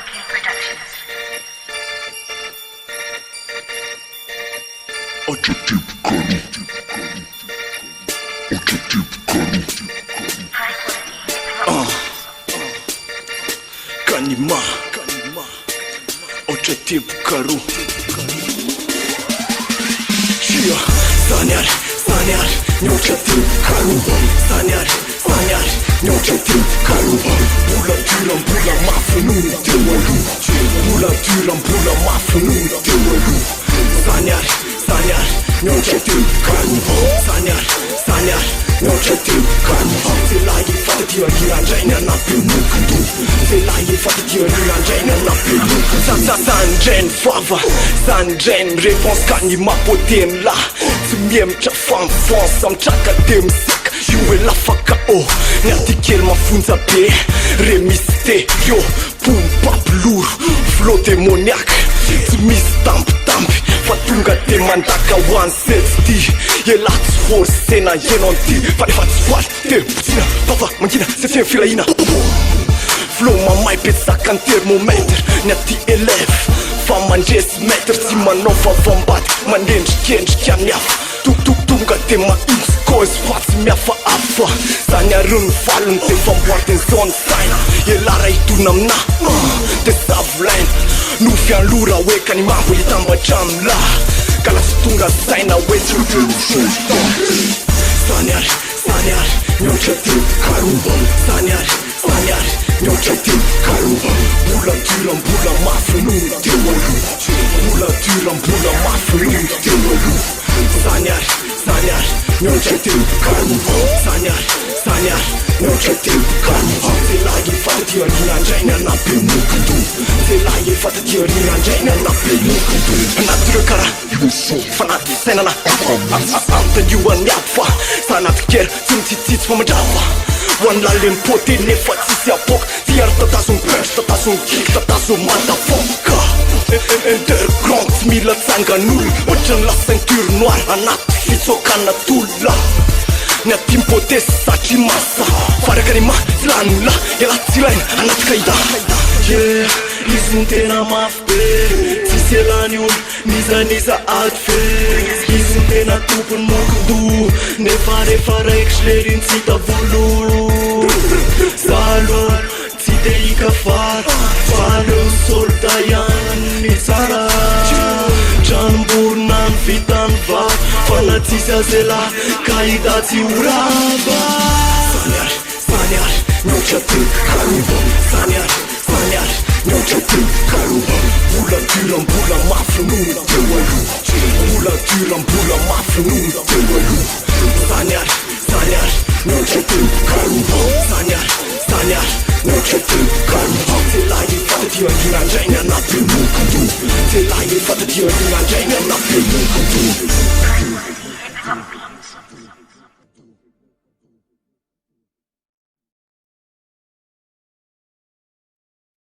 King Productions. Objective Karu. Objective Karu. High quality. Kanima Objective Karu. Chia Sanyar Objective Karu. Sanyar Objective Karu. Pula tyran pula mafrun tewalu. Pula tyran pula mafrun tewalu. Sanyar Objective Karu. Sanyar Objective Karu. C'est là il faut dire qu'il a déjà un appel mukundu. C'est là il faut dire qu'il a déjà un appel mukundu. Sanjen fava, Sanjen réponse kanima poten la. Tu m'aimes cha femme France, am chaka dem sik. You la faka oh, nyati kel ma funza pe. Remiste yo, pum pap lourd, flow démoniaque. Tu mi stamp. Fatunga te mandaka 160. Yelats force na yenonti. Fale fatswat te putina. Papa mangina se fien filaina. Flow mamai pe sacan termometer. Nyati eleve famandres meter. Si manova vambat manenj kenj kyanaf. Tunga te ma inskos fați mi-afa afa. Sanyarun falun te vamboarte în zone sign. Yelara itunam na te savline. Nu fiam lura we kanimambo yitamba jamla. Kala situnga saina we Sanyar Objective Karu. Sanyar Objective Karu. Pula tyran pula mafrun tewalu. Pula tyran pula mafrun tewalu. Sanyar Objective Karu. Sanyar Objective Karu. C'est là il faut dire qu'il a déjà un appel mukundu. C'est là il faut dire qu'il a déjà un appel mukundu. Nature kara fanat senana. Amta yuan yafa. Sanat ker tumtitits famajava. One la lempote nefatsi ya pok. Tiar tatasun perch, tatasun kick, tatasun motherfucker. Underground mila tsanga nul. Ocean la ceinture noire. Anat fitso kanatula. Nea timpotes saci masa. Fără kanima slanula. Ela țilain anat kaida. Yeah, izuntena mafpe. Ți se laniul, niza altfel. Izuntena tupul mukundu. Ne fare exlerin țita vulu. Salut, țite ica far. Fare soldayan nizara. Can burnan fitan var. Fanațisa zela, caidați urava. Sanyar Objective Karu. Sanyar Objective Karu. Pula tyran pula mafrun tewalu. Pula tyran pula mafrun tewalu.